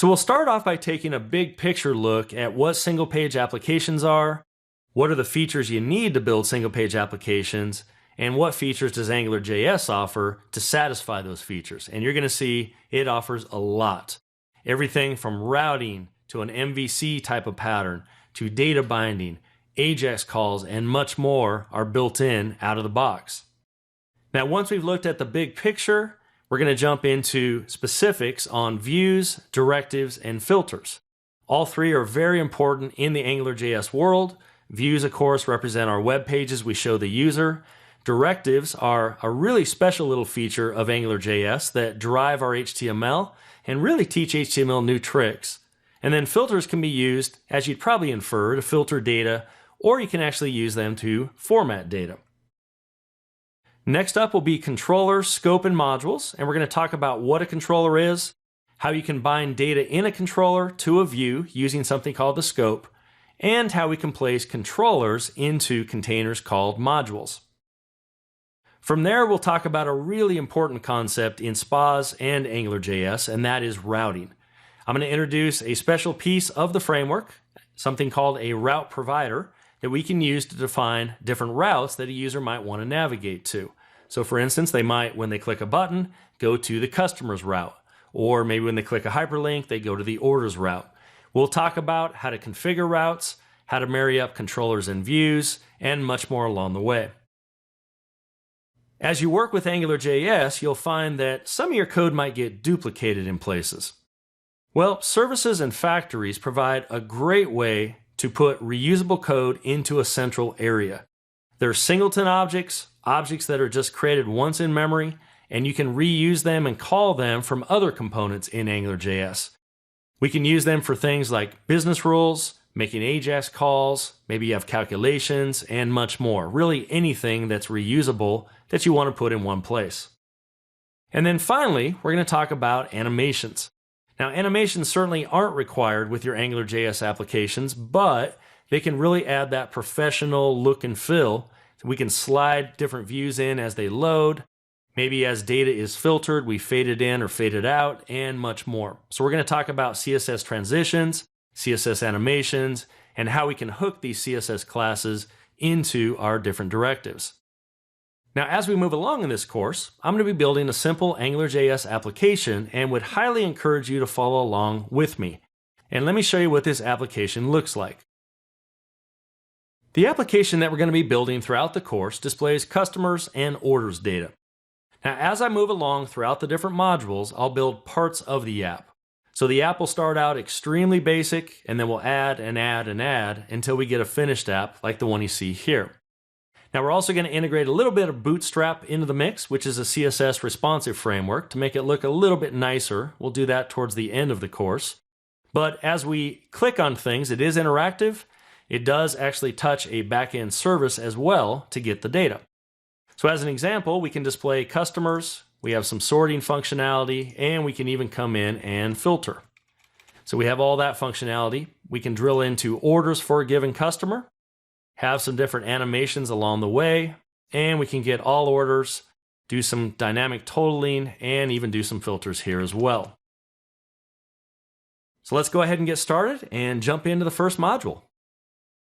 So we'll start off by taking a big picture look at what single page applications are, what are the features you need to build single page applications, and what features does AngularJS offer to satisfy those features. And you're going to see it offers a lot. Everything from routing to an MVC type of pattern to data binding, AJAX calls, and much more are built in out of the box. Now, once we've looked at the big picture, we're going to jump into specifics on views, directives, and filters. All three are very important in the AngularJS world. Views, of course, represent our web pages we show the user. Directives are a really special little feature of AngularJS that drive our HTML and really teach HTML new tricks. And then filters can be used, as you'd probably infer, to filter data, or you can actually use them to format data. Next up will be controllers, scope, and modules, and we're going to talk about what a controller is, how you can bind data in a controller to a view using something called the scope, and how we can place controllers into containers called modules. From there, we'll talk about a really important concept in SPAs and AngularJS, and that is routing. I'm going to introduce a special piece of the framework, something called a route provider, that we can use to define different routes that a user might want to navigate to. So for instance, they might, when they click a button, go to the customer's route, or maybe when they click a hyperlink, they go to the orders route. We'll talk about how to configure routes, how to marry up controllers and views, and much more along the way. As you work with AngularJS, you'll find that some of your code might get duplicated in places. Well, services and factories provide a great way to put reusable code into a central area. They're singleton objects, objects that are just created once in memory, and you can reuse them and call them from other components in AngularJS. We can use them for things like business rules, making AJAX calls, maybe you have calculations, and much more. Really anything that's reusable that you want to put in one place. And then finally, we're going to talk about animations. Now, animations certainly aren't required with your AngularJS applications, but they can really add that professional look and feel. We can slide different views in as they load. Maybe as data is filtered, we fade it in or fade it out, and much more. So we're going to talk about CSS transitions, CSS animations, and how we can hook these CSS classes into our different directives. Now, as we move along in this course, I'm going to be building a simple AngularJS application and would highly encourage you to follow along with me. And let me show you what this application looks like. The application that we're going to be building throughout the course displays customers and orders data. Now, as I move along throughout the different modules, I'll build parts of the app. So the app will start out extremely basic, and then we'll add and add and add until we get a finished app like the one you see here. Now we're also going to integrate a little bit of Bootstrap into the mix, which is a CSS responsive framework to make it look a little bit nicer. We'll do that towards the end of the course. But as we click on things, it is interactive. It does actually touch a backend service as well to get the data. So as an example, we can display customers, we have some sorting functionality, and we can even come in and filter. So we have all that functionality. We can drill into orders for a given customer, have some different animations along the way, and we can get all orders, do some dynamic totaling, and even do some filters here as well. So let's go ahead and get started and jump into the first module.